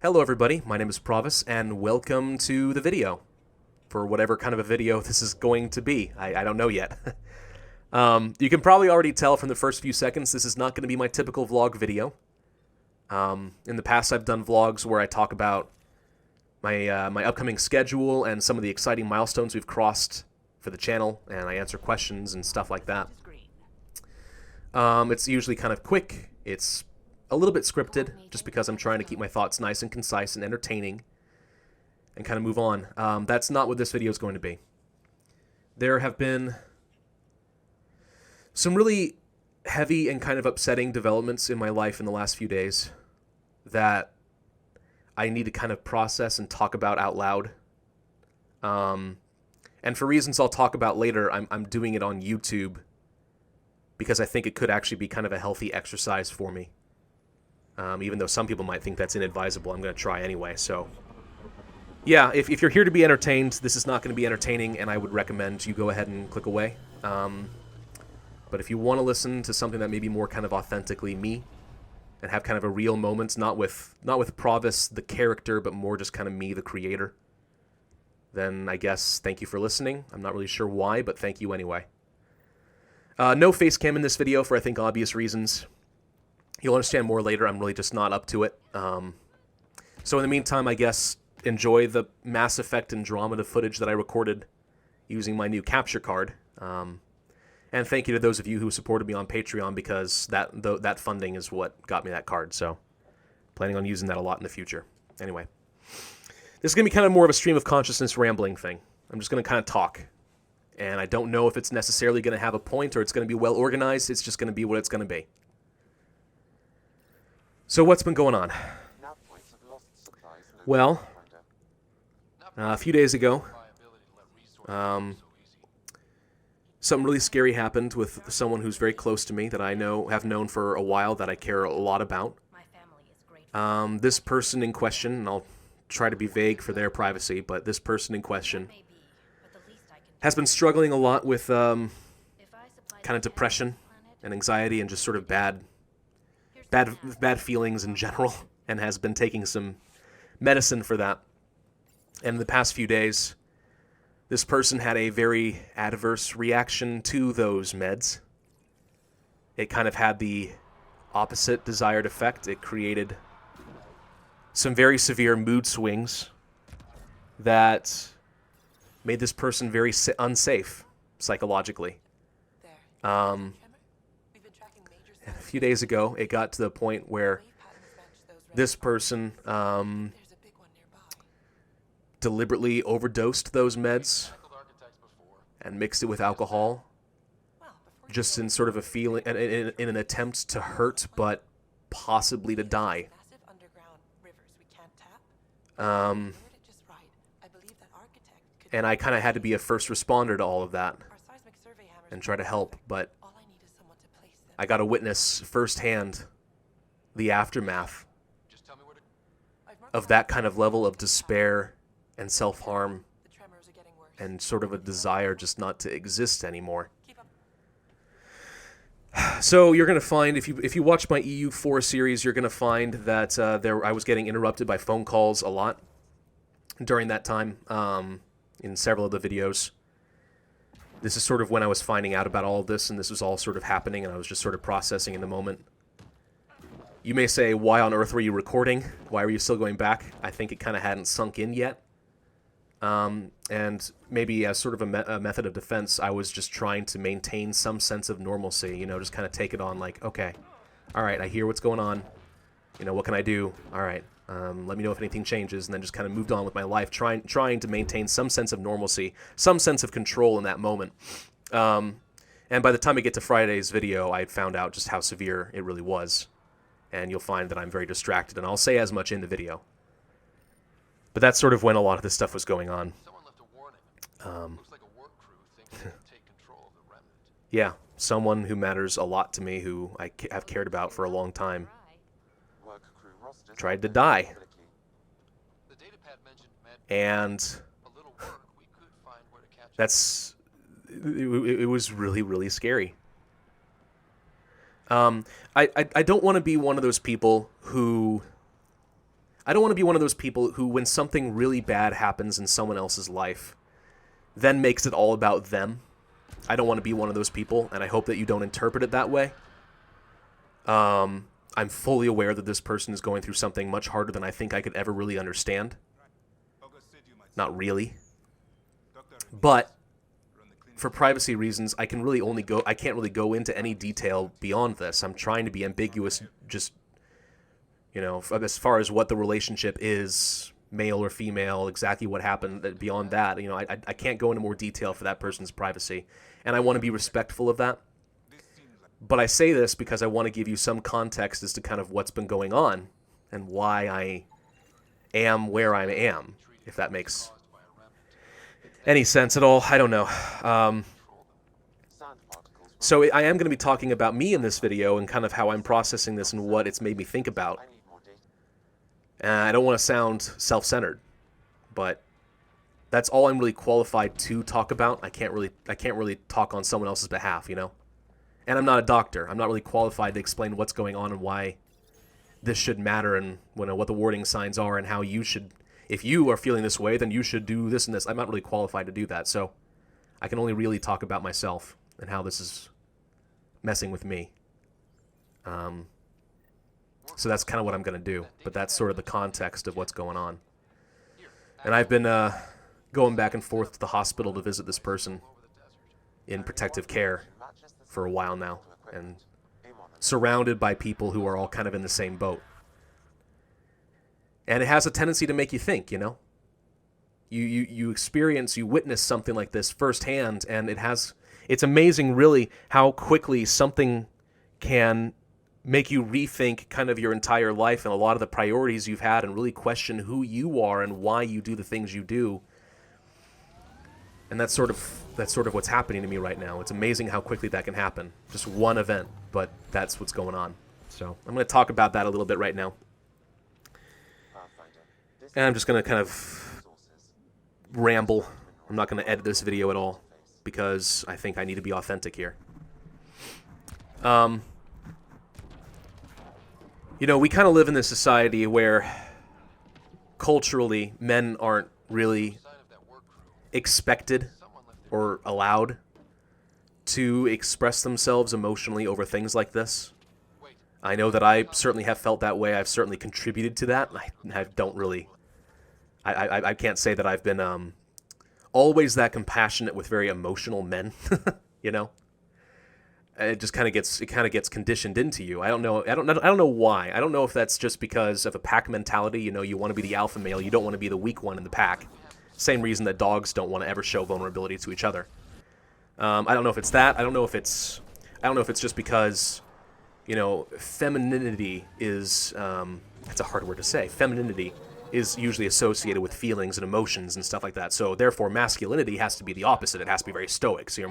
Hello everybody, my name is Pravus, and welcome to the video. For whatever kind of a video this is going to be. I don't know yet. You can probably already tell from the first few seconds this is not going to be my typical vlog video. In the past I've done vlogs where I talk about my upcoming schedule and some of the exciting milestones we've crossed for the channel, and I answer questions and stuff like that. It's usually kind of quick, it's a little bit scripted, just because I'm trying to keep my thoughts nice and concise and entertaining, and kind of move on. That's not what this video is going to be. There have been some really heavy and kind of upsetting developments in my life in the last few days that I need to kind of process and talk about out loud. And for reasons I'll talk about later, I'm doing it on YouTube because I think it could actually be kind of a healthy exercise for me. Even though some people might think that's inadvisable, I'm going to try anyway. So, yeah, if you're here to be entertained, this is not going to be entertaining, and I would recommend you go ahead and click away. But if you want to listen to something that may be more kind of authentically me, and have kind of a real moment, not with Pravus, the character, but more just kind of me, the creator, then I guess thank you for listening. I'm not really sure why, but thank you anyway. No face cam in this video for, I think, obvious reasons. You'll understand more later. I'm really just not up to it. So in the meantime, I guess, enjoy the Mass Effect Andromeda footage that I recorded using my new capture card. And thank you to those of you who supported me on Patreon, because that funding is what got me that card. So planning on using that a lot in the future. Anyway, this is going to be kind of more of a stream of consciousness rambling thing. I'm just going to kind of talk. And I don't know if it's necessarily going to have a point or it's going to be well organized. It's just going to be what it's going to be. So what's been going on? Well, a few days ago, something really scary happened with someone who's very close to me that I have known for a while, that I care a lot about. This person in question, and I'll try to be vague for their privacy, but this person in question has been struggling a lot with kind of depression and anxiety and just sort of bad feelings in general, and has been taking some medicine for that. And in the past few days, this person had a very adverse reaction to those meds. It kind of had the opposite desired effect. It created some very severe mood swings that made this person very unsafe psychologically. A few days ago, it got to the point where this person deliberately overdosed those meds and mixed it with alcohol, just in sort of a feeling, in an attempt to hurt, but possibly to die. And I kind of had to be a first responder to all of that and try to help, but I got to witness firsthand the aftermath of that kind of level of despair and self-harm and sort of a desire just not to exist anymore. So you're going to find, if you watch my EU4 series, you're going to find that I was getting interrupted by phone calls a lot during that time in several of the videos. This is sort of when I was finding out about all of this, and this was all sort of happening, and I was just sort of processing in the moment. You may say, why on earth were you recording? Why were you still going back? I think it kind of hadn't sunk in yet. And maybe as sort of a method of defense, I was just trying to maintain some sense of normalcy, you know, just kind of take it on like, okay, all right, I hear what's going on. You know, what can I do? All right, let me know if anything changes, and then just kind of moved on with my life, trying to maintain some sense of normalcy, some sense of control in that moment. And by the time I get to Friday's video, I had found out just how severe it really was. And you'll find that I'm very distracted, and I'll say as much in the video. But that's sort of when a lot of this stuff was going on. Yeah, someone who matters a lot to me, who I have cared about for a long time, tried to die. And it was really, really scary. I don't want to be one of those people who I don't want to be one of those people who, when something really bad happens in someone else's life, then makes it all about them. I don't want to be one of those people, and I hope that you don't interpret it that way. I'm fully aware that this person is going through something much harder than I think I could ever really understand. Not really. But for privacy reasons, I can't really go into any detail beyond this. I'm trying to be ambiguous, just, as far as what the relationship is, male or female, exactly what happened. Beyond that, I can't go into more detail for that person's privacy, and I want to be respectful of that. But I say this because I want to give you some context as to kind of what's been going on and why I am where I am, if that makes any sense at all. I don't know. So I am going to be talking about me in this video and kind of how I'm processing this and what it's made me think about. And I don't want to sound self-centered, but that's all I'm really qualified to talk about. I can't really talk on someone else's behalf, And I'm not a doctor. I'm not really qualified to explain what's going on and why this should matter and what the warning signs are and how you should, if you are feeling this way, then you should do this and this. I'm not really qualified to do that. So I can only really talk about myself and how this is messing with me. So that's kind of what I'm going to do. But that's sort of the context of what's going on. And I've been going back and forth to the hospital to visit this person in protective care for a while now, and surrounded by people who are all kind of in the same boat. And it has a tendency to make you think, you witness something like this firsthand, and it's amazing really how quickly something can make you rethink kind of your entire life and a lot of the priorities you've had, and really question who you are and why you do the things you do. And that's sort of what's happening to me right now. It's amazing how quickly that can happen. Just one event, but that's what's going on. So I'm going to talk about that a little bit right now. And I'm just going to kind of ramble. I'm not going to edit this video at all because I think I need to be authentic here. We kind of live in this society where culturally men aren't really expected or allowed to express themselves emotionally over things like this. I know that I certainly have felt that way. I've certainly contributed to that. I can't say that I've been always that compassionate with very emotional men. It just kind of gets conditioned into you. I don't know why. I don't know if that's just because of a pack mentality. You want to be the alpha male. You don't want to be the weak one in the pack. Same reason that dogs don't want to ever show vulnerability to each other. I don't know if it's that. I don't know if it's just because, femininity is, that's a hard word to say. Femininity is usually associated with feelings and emotions and stuff like that. So therefore, masculinity has to be the opposite. It has to be very stoic. So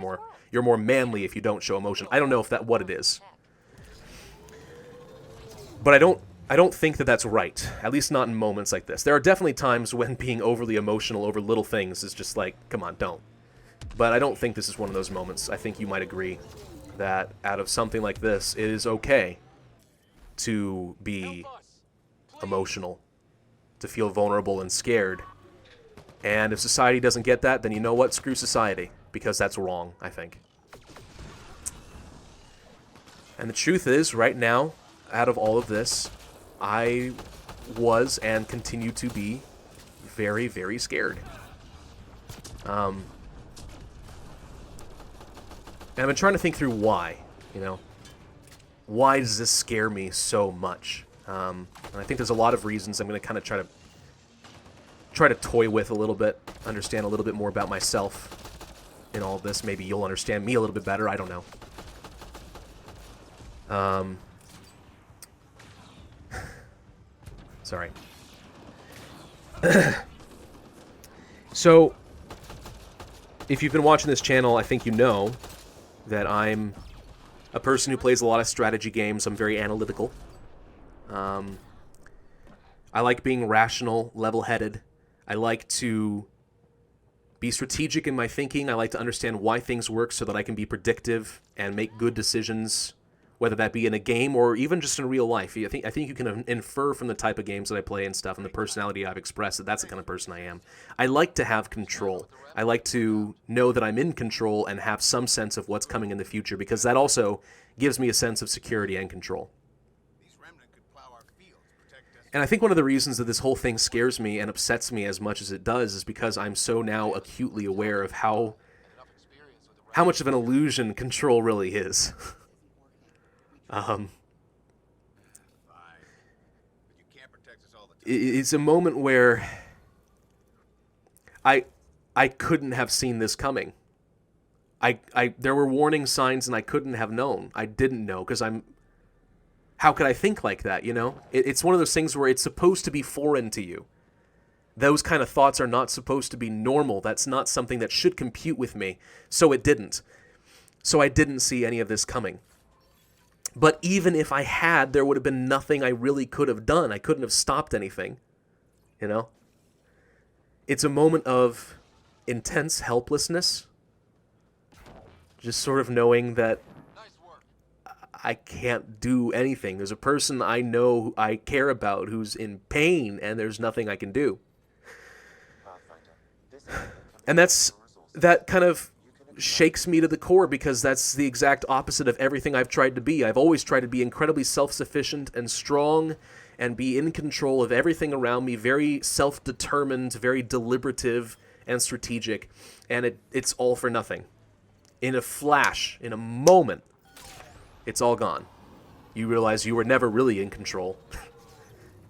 you're more manly if you don't show emotion. I don't know what it is. But I don't think that that's right, at least not in moments like this. There are definitely times when being overly emotional over little things is just like, come on, don't. But I don't think this is one of those moments. I think you might agree that out of something like this, it is okay to be emotional, to feel vulnerable and scared. And if society doesn't get that, then you know what? Screw society, because that's wrong, I think. And the truth is, right now, out of all of this, I was and continue to be very, very scared. And I've been trying to think through why, Why does this scare me so much? And I think there's a lot of reasons. I'm going to kind of try to toy with a little bit, understand a little bit more about myself in all of this. Maybe you'll understand me a little bit better. I don't know. Sorry. So, if you've been watching this channel, I think you know that I'm a person who plays a lot of strategy games. I'm very analytical. I like being rational, level-headed. I like to be strategic in my thinking. I like to understand why things work so that I can be predictive and make good decisions whether that be in a game or even just in real life. I think you can infer from the type of games that I play and stuff and the personality I've expressed that that's the kind of person I am. I like to have control. I like to know that I'm in control and have some sense of what's coming in the future, because that also gives me a sense of security and control. And I think one of the reasons that this whole thing scares me and upsets me as much as it does is because I'm so now acutely aware of how much of an illusion control really is. It's a moment where I couldn't have seen this coming. There were warning signs and I couldn't have known. I didn't know because how could I think like that, you know? It's one of those things where it's supposed to be foreign to you. Those kind of thoughts are not supposed to be normal. That's not something that should compute with me. So it didn't. So I didn't see any of this coming. But even if I had, there would have been nothing I really could have done. I couldn't have stopped anything, you know? It's a moment of intense helplessness. Just sort of knowing that I can't do anything. There's a person I know who I care about who's in pain, and there's nothing I can do. And that kind of shakes me to the core, because that's the exact opposite of everything I've tried to be. I've always tried to be incredibly self-sufficient and strong and be in control of everything around me, very self-determined, very deliberative and strategic, and it's all for nothing. In a flash, in a moment, it's all gone. You realize you were never really in control.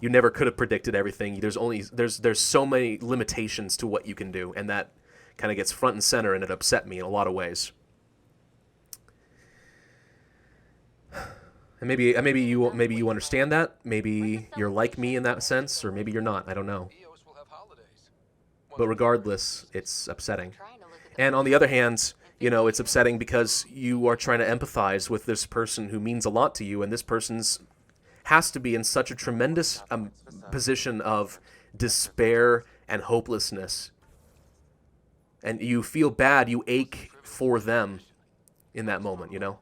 You never could have predicted everything. There's so many limitations to what you can do, and that kind of gets front and center, and it upset me in a lot of ways. And maybe you understand that. Maybe you're like me in that sense, or maybe you're not. I don't know. But regardless, it's upsetting. And on the other hand, you know, it's upsetting because you are trying to empathize with this person who means a lot to you, and this person's has to be in such a tremendous position of despair and hopelessness. And you feel bad, you ache for them in that moment, you know?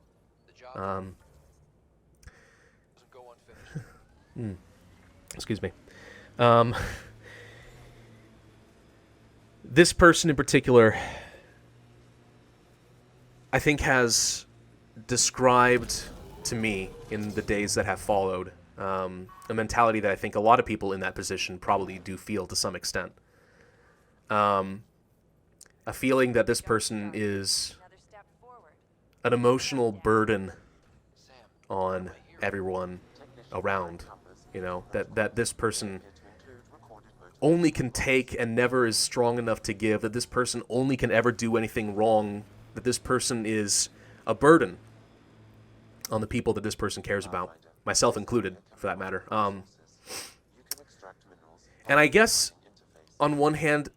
Excuse me. This person in particular, I think, has described to me in the days that have followed a mentality that I think a lot of people in that position probably do feel to some extent. A feeling that this person is an emotional burden on everyone around, you know, that this person only can take and never is strong enough to give, that this person only can ever do anything wrong, that this person is a burden on the people that this person cares about, myself included, for that matter. And I guess, on one hand,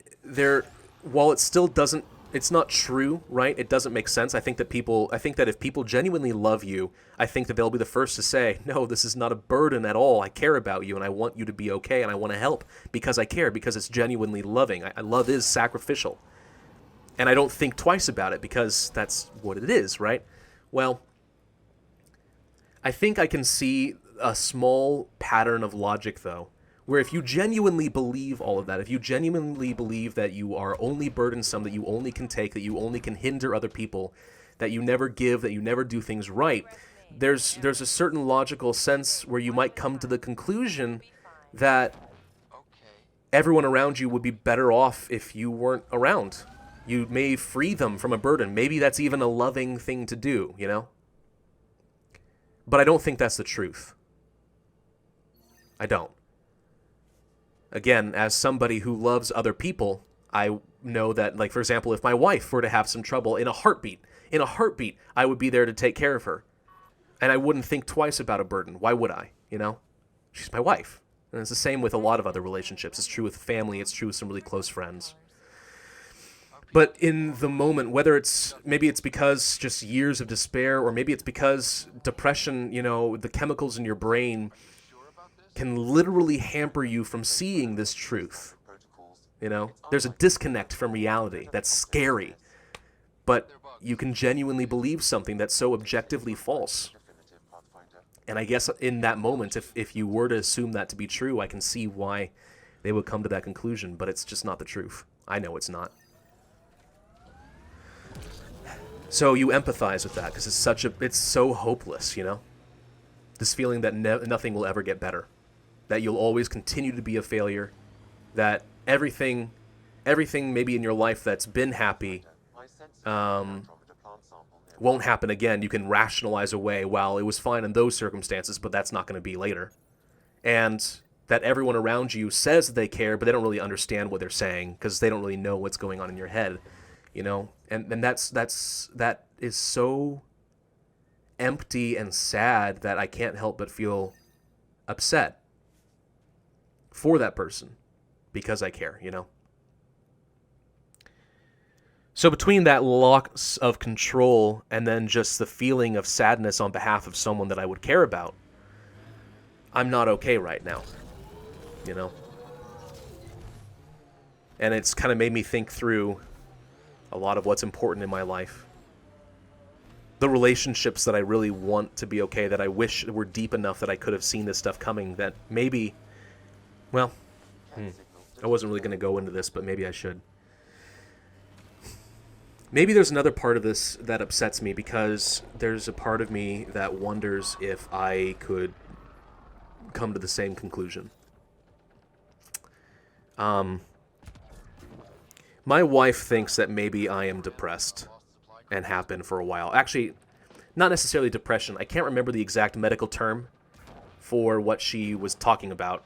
while it still doesn't, it's not true, right? It doesn't make sense. I think that if people genuinely love you, I think that they'll be the first to say, no, this is not a burden at all. I care about you, and I want you to be okay, and I want to help because I care, because it's genuinely loving. Love is sacrificial. And I don't think twice about it, because that's what it is, right? Well, I think I can see a small pattern of logic, though, where if you genuinely believe all of that, if you genuinely believe that you are only burdensome, that you only can take, that you only can hinder other people, that you never give, that you never do things right, there's a certain logical sense where you might come to the conclusion that everyone around you would be better off if you weren't around. You may free them from a burden. Maybe that's even a loving thing to do, you know? But I don't think that's the truth. I don't. Again, as somebody who loves other people, I know that, like, for example, if my wife were to have some trouble, in a heartbeat, I would be there to take care of her. And I wouldn't think twice about a burden. Why would I, you know? She's my wife. And it's the same with a lot of other relationships. It's true with family. It's true with some really close friends. But in the moment, maybe it's because just years of despair, or maybe it's because depression, you know, the chemicals in your brain can literally hamper you from seeing this truth. You know, there's a disconnect from reality that's scary, but you can genuinely believe something that's so objectively false. And I guess in that moment, if you were to assume that to be true, I can see why they would come to that conclusion, but it's just not the truth. I know it's not. So you empathize with that because it's so hopeless, you know? This feeling that nothing will ever get better, that you'll always continue to be a failure, that everything maybe in your life that's been happy won't happen again. You can rationalize away, well, it was fine in those circumstances, but that's not going to be later. And that everyone around you says that they care, but they don't really understand what they're saying because they don't really know what's going on in your head, you know? And that is so empty and sad that I can't help but feel upset for that person because I care, you know? So between that loss of control and then just the feeling of sadness on behalf of someone that I would care about, I'm not okay right now, you know? And it's kind of made me think through a lot of what's important in my life. The relationships that I really want to be okay, that I wish were deep enough that I could have seen this stuff coming, that maybe, well, I wasn't really going to go into this, but maybe I should. Maybe there's another part of this that upsets me because there's a part of me that wonders if I could come to the same conclusion. My wife thinks that maybe I am depressed and have been for a while. Actually, not necessarily depression. I can't remember the exact medical term for what she was talking about.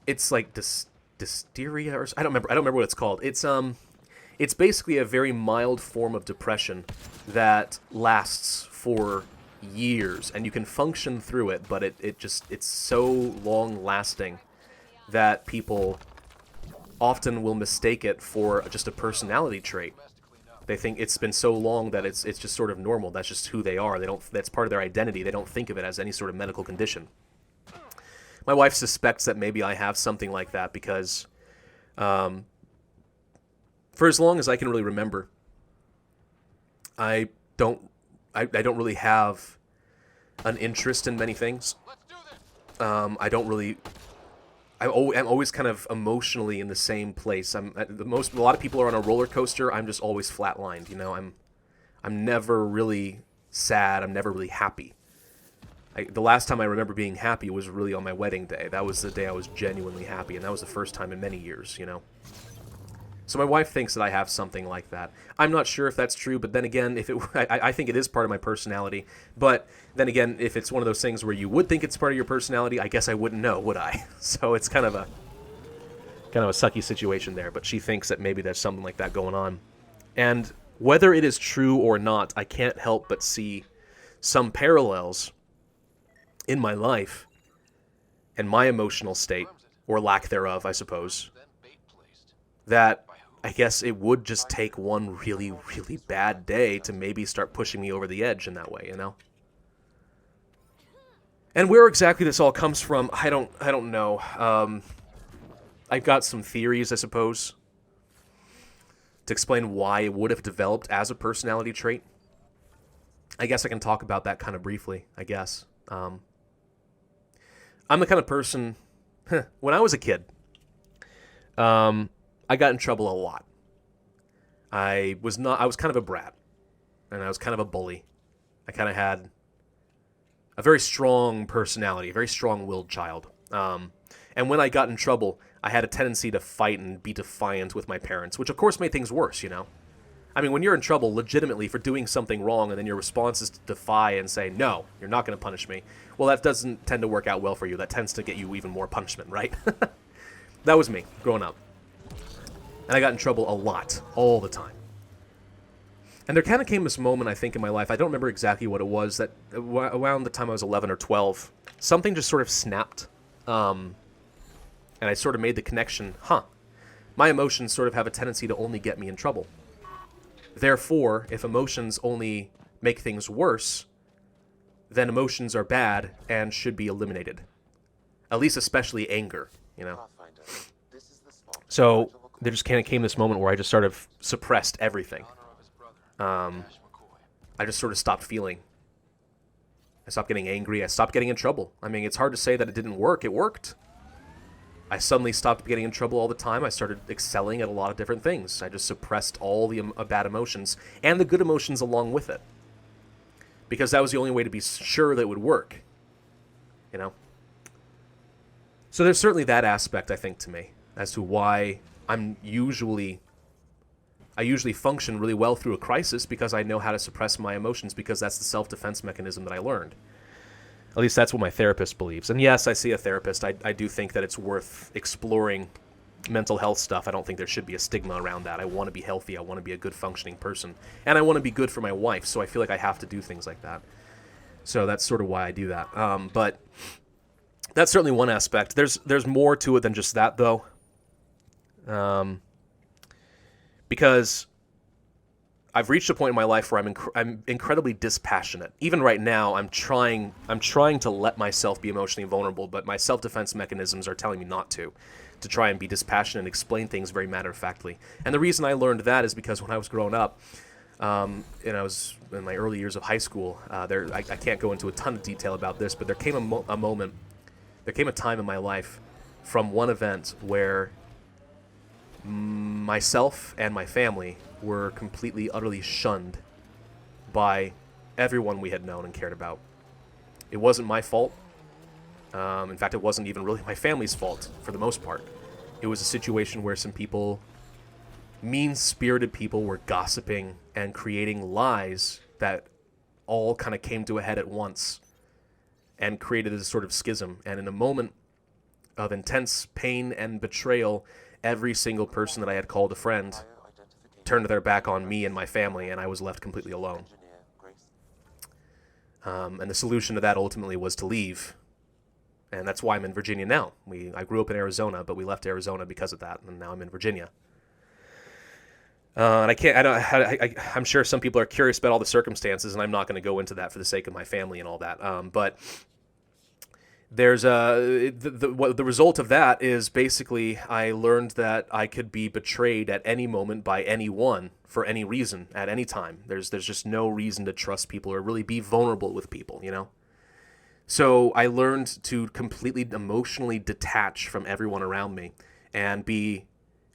It's like dysteria or I don't remember what it's called. It's basically a very mild form of depression that lasts for years, and you can function through it, but it's so long lasting that people often will mistake it for just a personality trait. They think it's been so long that it's just sort of normal. That's just who they are. That's part of their identity. They don't think of it as any sort of medical condition. My wife suspects that maybe I have something like that because for as long as I can really remember, I don't really have an interest in many things. I'm always kind of emotionally in the same place. A lot of people are on a roller coaster. I'm just always flatlined. You know, I'm never really sad. I'm never really happy. The last time I remember being happy was really on my wedding day. That was the day I was genuinely happy, and that was the first time in many years. You know. So my wife thinks that I have something like that. I'm not sure if that's true, but then again, I think it is part of my personality. But then again, if it's one of those things where you would think it's part of your personality, I guess I wouldn't know, would I? So it's kind of a sucky situation there. But she thinks that maybe there's something like that going on. And whether it is true or not, I can't help but see some parallels in my life and my emotional state, or lack thereof, I suppose, that I guess it would just take one really, really bad day to maybe start pushing me over the edge in that way, you know? And where exactly this all comes from, I don't know. I've got some theories, I suppose, to explain why it would have developed as a personality trait. I guess I can talk about that kind of briefly, I guess. I'm the kind of person, when I was a kid, I got in trouble a lot. I was kind of a brat, and I was kind of a bully. I kind of had a very strong personality, a very strong-willed child. And when I got in trouble, I had a tendency to fight and be defiant with my parents, which of course made things worse, you know? I mean, when you're in trouble legitimately for doing something wrong and then your response is to defy and say, no, you're not going to punish me, well, that doesn't tend to work out well for you. That tends to get you even more punishment, right? That was me, growing up. And I got in trouble a lot, all the time. And there kind of came this moment, I think, in my life, I don't remember exactly what it was, that around the time I was 11 or 12, something just sort of snapped. And I sort of made the connection, my emotions sort of have a tendency to only get me in trouble. Therefore, if emotions only make things worse, then emotions are bad and should be eliminated. At least especially anger, you know. So there just kind of came this moment where I just sort of suppressed everything. I just sort of stopped feeling. I stopped getting angry. I stopped getting in trouble. I mean, it's hard to say that it didn't work. It worked. I suddenly stopped getting in trouble all the time. I started excelling at a lot of different things. I just suppressed all the bad emotions and the good emotions along with it, because that was the only way to be sure that it would work, you know? So there's certainly that aspect, I think, to me, as to why I usually function really well through a crisis, because I know how to suppress my emotions, because that's the self-defense mechanism that I learned. At least that's what my therapist believes. And yes, I see a therapist. I do think that it's worth exploring mental health stuff. I don't think there should be a stigma around that. I want to be healthy. I want to be a good functioning person. And I want to be good for my wife, so I feel like I have to do things like that. So that's sort of why I do that. But that's certainly one aspect. There's more to it than just that, though. Because I've reached a point in my life where I'm incredibly dispassionate. Even right now, I'm trying to let myself be emotionally vulnerable, but my self-defense mechanisms are telling me not to try and be dispassionate and explain things very matter-of-factly. And the reason I learned that is because when I was growing up, and I was in my early years of high school, I can't go into a ton of detail about this, but there came a time in my life from one event where myself and my family were completely, utterly shunned by everyone we had known and cared about. It wasn't my fault. In fact, it wasn't even really my family's fault for the most part. It was a situation where some people, mean-spirited people, were gossiping and creating lies that all kind of came to a head at once and created this sort of schism. And in a moment of intense pain and betrayal, every single person that I had called a friend turned their back on me and my family, and I was left completely alone. And the solution to that ultimately was to leave. And that's why I'm in Virginia now. I grew up in Arizona, but we left Arizona because of that, and now I'm in Virginia. And I'm sure some people are curious about all the circumstances, and I'm not going to go into that for the sake of my family and all that. But there's the result of that is basically I learned that I could be betrayed at any moment by anyone for any reason at any time. There's just no reason to trust people or really be vulnerable with people, you know? So I learned to completely emotionally detach from everyone around me and be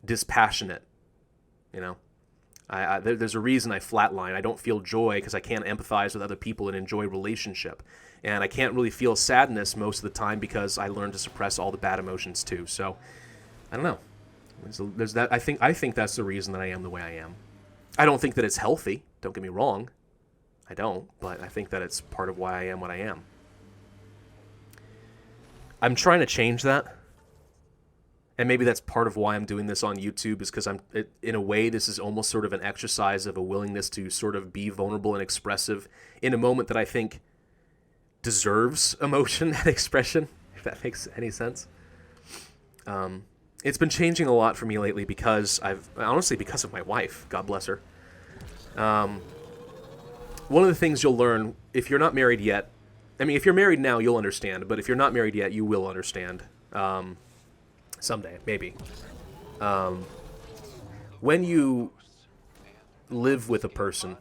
dispassionate, you know? There's a reason I flatline. I don't feel joy because I can't empathize with other people and enjoy relationship. And I can't really feel sadness most of the time because I learned to suppress all the bad emotions too. So, I don't know. There's that. I think that's the reason that I am the way I am. I don't think that it's healthy. Don't get me wrong. I don't. But I think that it's part of why I am what I am. I'm trying to change that. And maybe that's part of why I'm doing this on YouTube, is because in a way, this is almost sort of an exercise of a willingness to sort of be vulnerable and expressive in a moment that I think deserves emotion and expression, if that makes any sense. It's been changing a lot for me lately because because of my wife, God bless her. One of the things you'll learn if you're not married yet, if you're married now, you'll understand, but if you're not married yet, you will understand. Someday, maybe. When you live with a person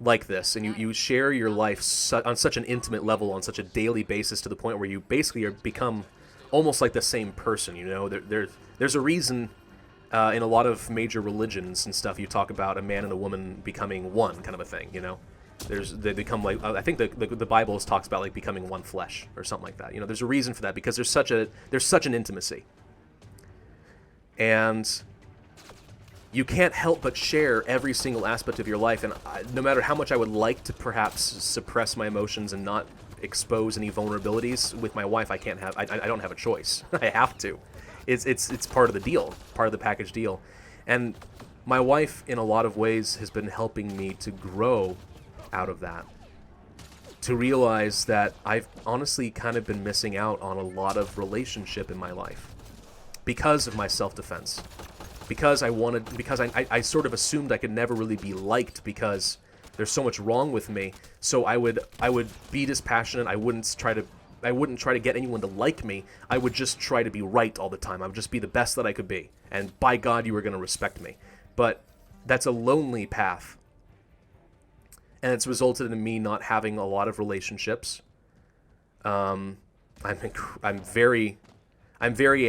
like this, and you share your life on such an intimate level, on such a daily basis, to the point where you basically become almost like the same person, you know? There's a reason in a lot of major religions and stuff, you talk about a man and a woman becoming one kind of a thing, you know? They become like, I think the Bible talks about like becoming one flesh or something like that. You know, there's a reason for that because there's such an intimacy, and you can't help but share every single aspect of your life. And no matter how much I would like to perhaps suppress my emotions and not expose any vulnerabilities with my wife, I don't have a choice. I have to. It's part of the deal, part of the package deal, and my wife in a lot of ways has been helping me to grow out of that, to realize that I've honestly kind of been missing out on a lot of relationship in my life because of my self-defense, because I sort of assumed I could never really be liked because there's so much wrong with me. So I would be dispassionate. I wouldn't try to get anyone to like me. I would just try to be right all the time. I would just be the best that I could be, and by God, you were going to respect me. But that's a lonely path. and it's resulted in me not having a lot of relationships. I'm very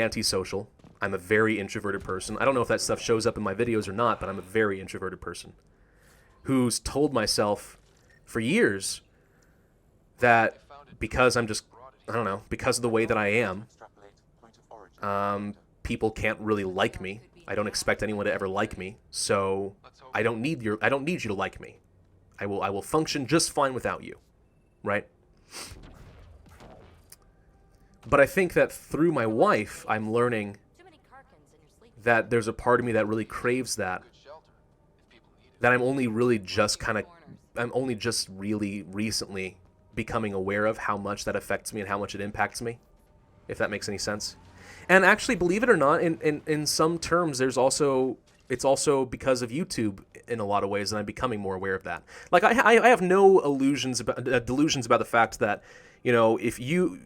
antisocial. I'm a very introverted person. I don't know if that stuff shows up in my videos or not, but I'm a very introverted person who's told myself for years that because I'm just, I don't know, because of the way that I am, people can't really like me. I don't expect anyone to ever like me, so I don't need you to like me. I will function just fine without you, right? But I think that through my wife, I'm learning that there's a part of me that really craves that. That I'm only just really recently becoming aware of how much that affects me and how much it impacts me, if that makes any sense. And actually, believe it or not, in some terms, it's also because of YouTube in a lot of ways, and I'm becoming more aware of that. Like, I have no delusions about the fact that, you know, if you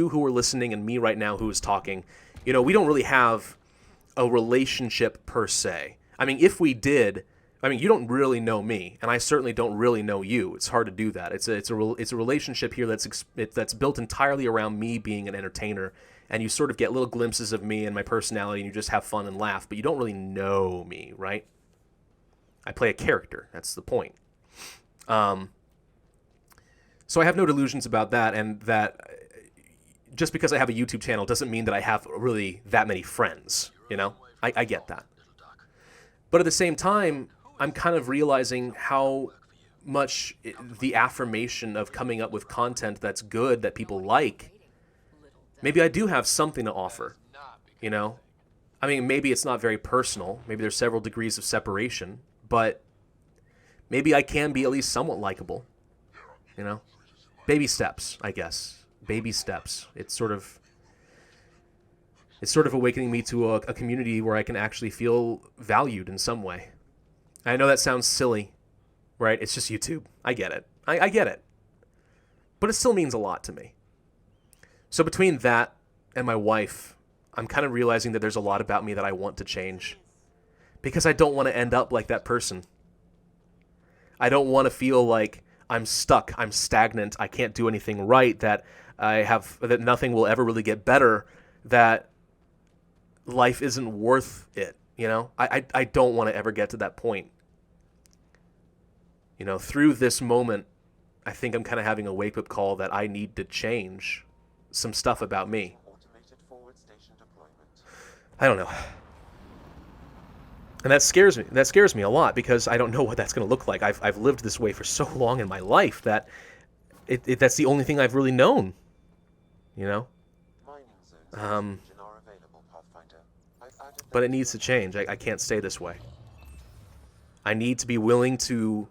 who are listening and me right now who is talking, you know, we don't really have a relationship per se. I mean, if we did, I mean, you don't really know me, and I certainly don't really know you. It's hard to do that. It's a relationship here that's built entirely around me being an entertainer, and you sort of get little glimpses of me and my personality, and you just have fun and laugh, but you don't really know me, right? I play a character. That's the point. So I have no delusions about that, and that just because I have a YouTube channel doesn't mean that I have really that many friends, you know? I get that. But at the same time, I'm kind of realizing how much the affirmation of coming up with content that's good, that people like, maybe I do have something to offer, you know? I mean, maybe it's not very personal. Maybe there's several degrees of separation, but maybe I can be at least somewhat likable, you know? Baby steps, I guess. Baby steps. It's sort of awakening me to a community where I can actually feel valued in some way. I know that sounds silly, right? It's just YouTube. I get it. I get it. But it still means a lot to me. So between that and my wife, I'm kind of realizing that there's a lot about me that I want to change. Because I don't want to end up like that person. I don't want to feel like I'm stuck, I'm stagnant, I can't do anything right, that nothing will ever really get better, that life isn't worth it, you know? I don't want to ever get to that point. You know, through this moment, I think I'm kind of having a wake-up call that I need to change some stuff about me. I don't know. And that scares me. That scares me a lot because I don't know what that's going to look like. I've lived this way for so long in my life that that's the only thing I've really known, you know? But it needs to change. I can't stay this way. I need to be willing to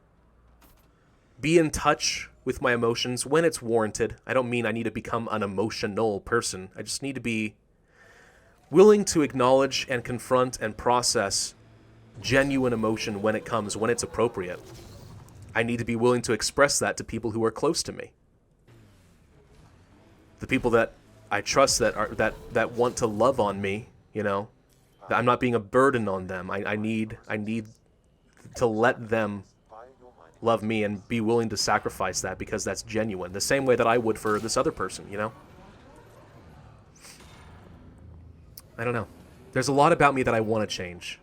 be in touch with my emotions when it's warranted. I don't mean I need to become an emotional person. I just need to be willing to acknowledge and confront and process genuine emotion when it comes, when it's appropriate. I need to be willing to express that to people who are close to me. The people that I trust that want to love on me, you know, that I'm not being a burden on them. I need to let them love me and be willing to sacrifice that because that's genuine. The same way that I would for this other person, you know? I don't know. There's a lot about me that I want to change.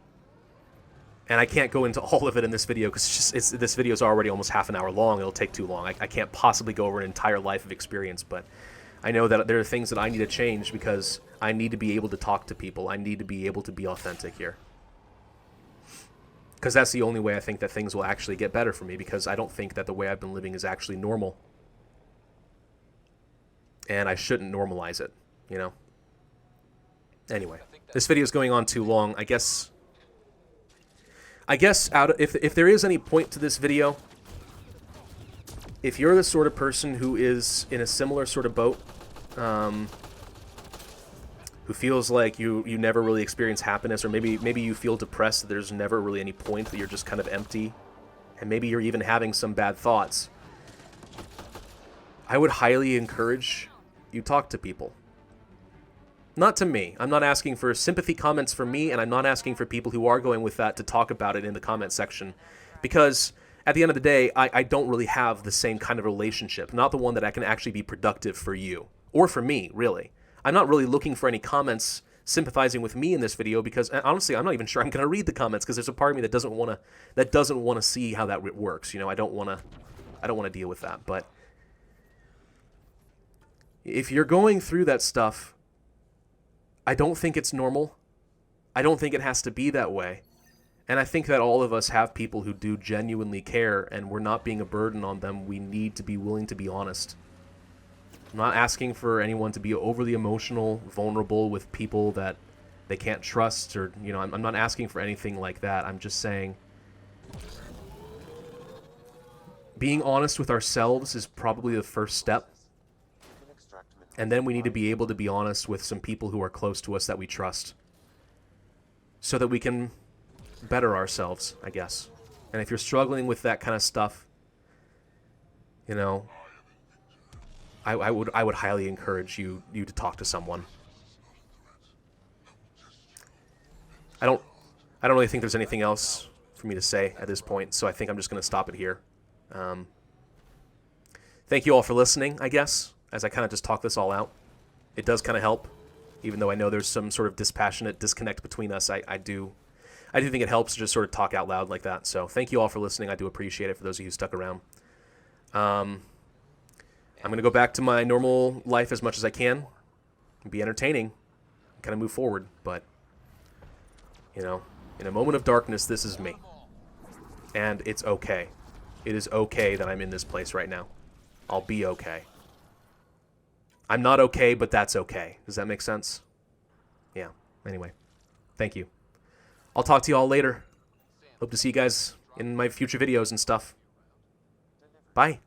And I can't go into all of it in this video because this video is already almost half an hour long. It'll take too long. I can't possibly go over an entire life of experience, but I know that there are things that I need to change because I need to be able to talk to people. I need to be able to be authentic here. Because that's the only way I think that things will actually get better for me, because I don't think that the way I've been living is actually normal. And I shouldn't normalize it, you know? Anyway, this video is going on too long. I guess if there is any point to this video, if you're the sort of person who is in a similar sort of boat, who feels like you never really experience happiness, or maybe you feel depressed, that there's never really any point, that you're just kind of empty, and maybe you're even having some bad thoughts, I would highly encourage you talk to people. Not to me. I'm not asking for sympathy comments from me, and I'm not asking for people who are going with that to talk about it in the comment section. Because at the end of the day, I don't really have the same kind of relationship, not the one that I can actually be productive for you, or for me, really. I'm not really looking for any comments sympathizing with me in this video, because honestly, I'm not even sure I'm going to read the comments, because there's a part of me that doesn't want to see how that works. You know, I don't want to deal with that. But if you're going through that stuff, I don't think it's normal. I don't think it has to be that way. And I think that all of us have people who do genuinely care, and we're not being a burden on them. We need to be willing to be honest. I'm not asking for anyone to be overly emotional, vulnerable with people that they can't trust, or, you know, I'm not asking for anything like that. I'm just saying being honest with ourselves is probably the first step. And then we need to be able to be honest with some people who are close to us that we trust, so that we can better ourselves, I guess. And if you're struggling with that kind of stuff, you know, I would highly encourage you to talk to someone. I don't really think there's anything else for me to say at this point, so I think I'm just going to stop it here. Thank you all for listening, I guess, as I kind of just talk this all out. It does kind of help, even though I know there's some sort of dispassionate disconnect between us. I do think it helps to just sort of talk out loud like that. So thank you all for listening. I do appreciate it, for those of you who stuck around. I'm going to go back to my normal life as much as I can, and be entertaining, and kind of move forward. But, you know, in a moment of darkness, this is me. And it's okay. It is okay that I'm in this place right now. I'll be okay. I'm not okay, but that's okay. Does that make sense? Yeah. Anyway, thank you. I'll talk to you all later. Hope to see you guys in my future videos and stuff. Bye.